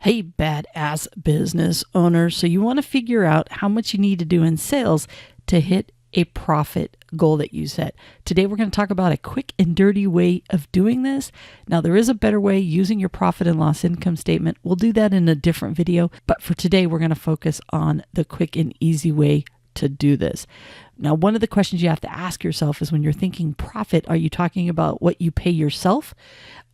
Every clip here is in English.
Hey, badass business owner. So you want to figure out how much you need to do in sales to hit a profit goal that you set. Today, we're going to talk about a quick and dirty way of doing this. Now, there is a better way using your profit and loss income statement. We'll do that in a different video. But for today, we're going to focus on the quick and easy way to do this. Now, one of the questions you have to ask yourself is when you're thinking profit, are you talking about what you pay yourself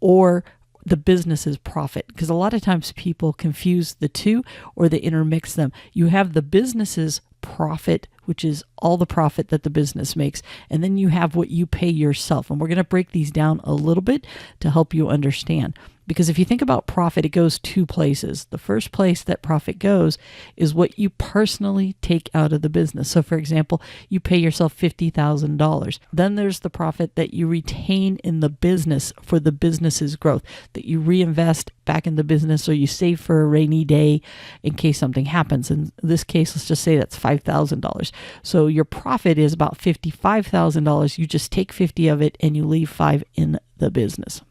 or the business's profit? Because a lot of times people confuse the two or they intermix them. You have the business's profit, which is all the profit that the business makes, and then you have what you pay yourself. And we're going to break these down a little bit to help you understand. Because if you think about profit, it goes two places. The first place that profit goes is what you personally take out of the business. So for example, you pay yourself $50,000. Then there's the profit that you retain in the business for the business's growth, that you reinvest back in the business or you save for a rainy day in case something happens. In this case, let's just say that's $5,000. So your profit is about $55,000. You just take 50 of it and you leave 5 in the business.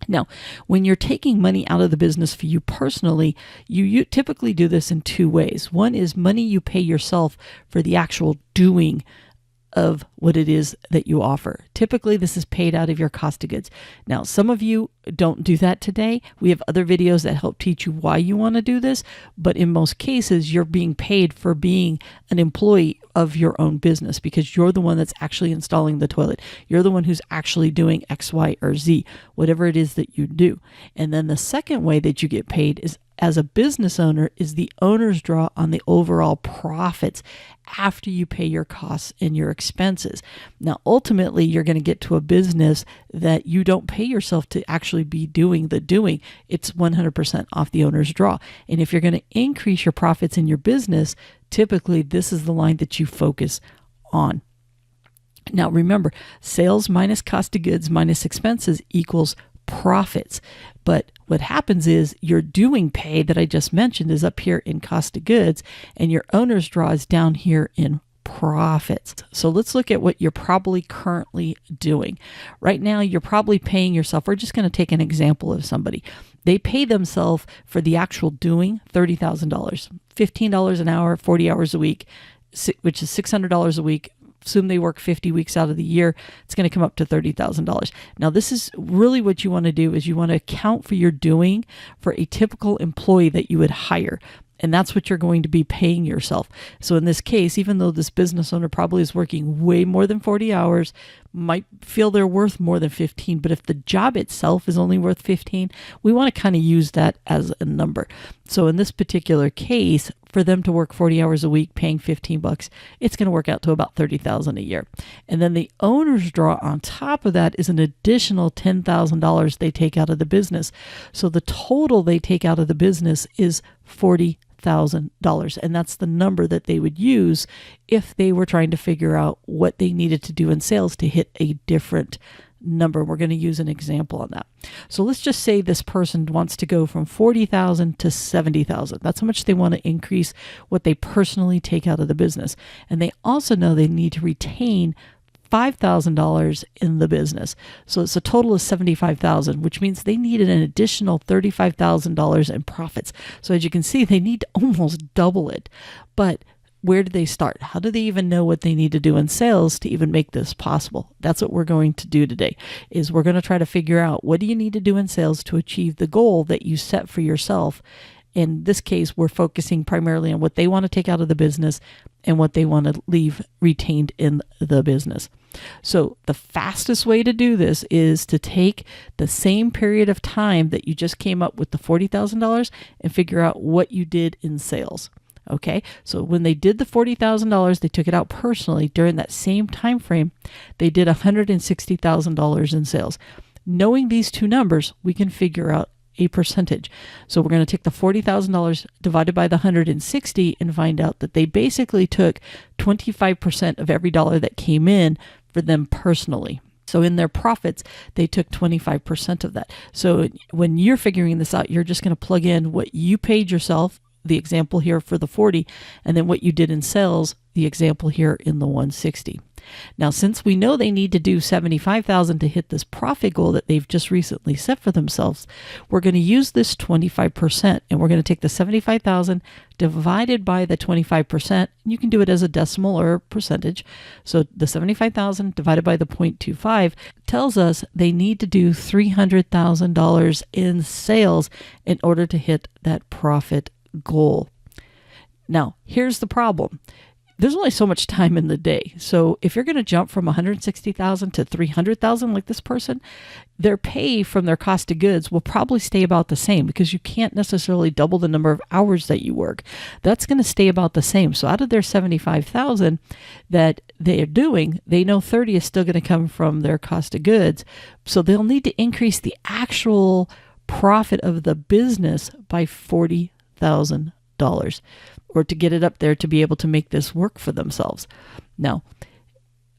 Now, when you're taking money out of the business for you personally, you typically do this in two ways. One is money you pay yourself for the actual doing of what it is that you offer. Typically, this is paid out of your cost of goods. Now, some of you don't do that today. We have other videos that help teach you why you want to do this, but in most cases, you're being paid for being an employee of your own business because you're the one that's actually installing the toilet. You're the one who's actually doing X, Y, or Z, whatever it is that you do. And then the second way that you get paid is as a business owner is the owner's draw on the overall profits after you pay your costs and your expenses. Now, ultimately, you're going to get to a business that you don't pay yourself to actually be doing the doing. It's 100% off the owner's draw. And if you're going to increase your profits in your business, typically this is the line that you focus on. Now, remember, sales minus cost of goods minus expenses equals profits. But what happens is your doing pay that I just mentioned is up here in cost of goods and your owner's draw is down here in profits. So let's look at what you're probably currently doing. Right now, you're probably paying yourself. We're just going to take an example of somebody. They pay themselves for the actual doing $30,000, $15 an hour, 40 hours a week, which is $600 a week. Assume they work 50 weeks out of the year, it's going to come up to $30,000. Now, this is really what you want to do is you want to account for your doing for a typical employee that you would hire. And that's what you're going to be paying yourself. So in this case, even though this business owner probably is working way more than 40 hours, might feel they're worth more than 15, but if the job itself is only worth 15, we want to kind of use that as a number. So in this particular case, for them to work 40 hours a week, paying $15, it's going to work out to about $30,000 a year. And then the owner's draw on top of that is an additional $10,000 they take out of the business. So the total they take out of the business is $40,000. And that's the number that they would use if they were trying to figure out what they needed to do in sales to hit a different number. We're going to use an example on that. So let's just say this person wants to go from 40,000 to 70,000. That's how much they want to increase what they personally take out of the business. And they also know they need to retain $5,000 in the business. So it's a total of $75,000, which means they needed an additional $35,000 in profits. So as you can see, they need to almost double it. But where do they start? How do they even know what they need to do in sales to even make this possible? That's what we're going to do today, is we're going to try to figure out what do you need to do in sales to achieve the goal that you set for yourself. In this case, we're focusing primarily on what they want to take out of the business and what they want to leave retained in the business. So the fastest way to do this is to take the same period of time that you just came up with the $40,000 and figure out what you did in sales. Okay, so when they did the $40,000, they took it out personally. During that same time frame, they did $160,000 in sales. Knowing these two numbers, we can figure out a percentage. So we're going to take the $40,000 divided by the 160 and find out that they basically took 25% of every dollar that came in for them personally. So in their profits, they took 25% of that. So when you're figuring this out, you're just going to plug in what you paid yourself, the example here for the 40, and then what you did in sales, the example here in the 160. Now, since we know they need to do 75,000 to hit this profit goal that they've just recently set for themselves, we're going to use this 25%, and we're going to take the 75,000 divided by the 25%. You can do it as a decimal or a percentage. So the 75,000 divided by the 0.25 tells us they need to do $300,000 in sales in order to hit that profit goal. Now, here's the problem. There's only so much time in the day. So if you're going to jump from 160,000 to 300,000 like this person, their pay from their cost of goods will probably stay about the same because you can't necessarily double the number of hours that you work. That's going to stay about the same. So out of their 75,000 that they are doing, they know 30 is still going to come from their cost of goods. So they'll need to increase the actual profit of the business by $40,000. Or to get it up there to be able to make this work for themselves. Now,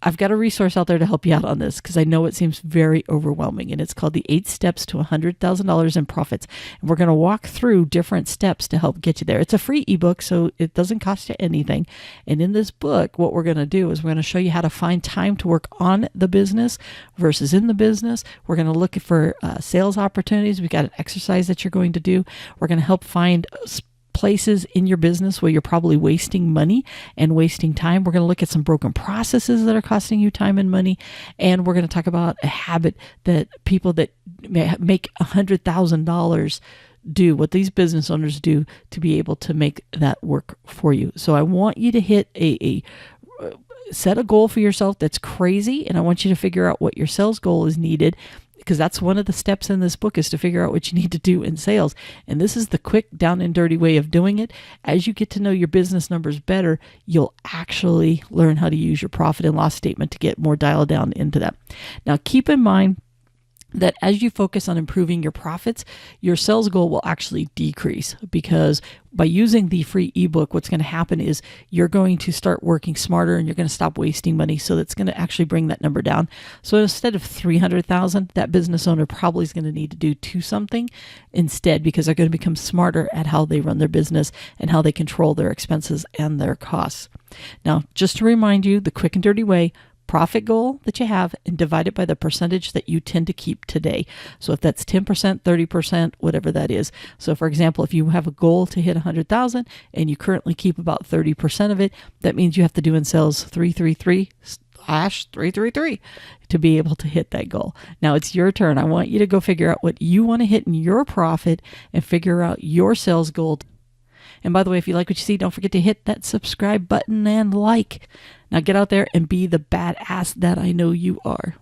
I've got a resource out there to help you out on this because I know it seems very overwhelming, and it's called the 8 Steps to $100,000 in Profits. And we're going to walk through different steps to help get you there. It's a free ebook, so it doesn't cost you anything. And in this book, what we're going to do is we're going to show you how to find time to work on the business versus in the business. We're going to look for sales opportunities. We've got an exercise that you're going to do. We're going to help find places in your business where you're probably wasting money and wasting time. We're going to look at some broken processes that are costing you time and money. And we're going to talk about a habit that people that make $100,000 do, what these business owners do to be able to make that work for you. So I want you to hit set a goal for yourself that's crazy. And I want you to figure out what your sales goal is needed, because that's one of the steps in this book, is to figure out what you need to do in sales. And this is the quick, down and dirty way of doing it. As you get to know your business numbers better, you'll actually learn how to use your profit and loss statement to get more dialed down into that. Now, keep in mind that as you focus on improving your profits, your sales goal will actually decrease, because by using the free ebook, what's going to happen is you're going to start working smarter and you're going to stop wasting money. So that's going to actually bring that number down. So instead of 300,000, that business owner probably is going to need to do 2 something instead, because they're going to become smarter at how they run their business and how they control their expenses and their costs. Now, just to remind you, the quick and dirty way: profit goal that you have and divide it by the percentage that you tend to keep today. So if that's 10%, 30%, whatever that is. So for example, if you have a goal to hit 100,000 and you currently keep about 30% of it, that means you have to do in sales 333/333 to be able to hit that goal. Now it's your turn. I want you to go figure out what you want to hit in your profit and figure out your sales goal. And by the way, if you like what you see, don't forget to hit that subscribe button and like. Now get out there and be the badass that I know you are.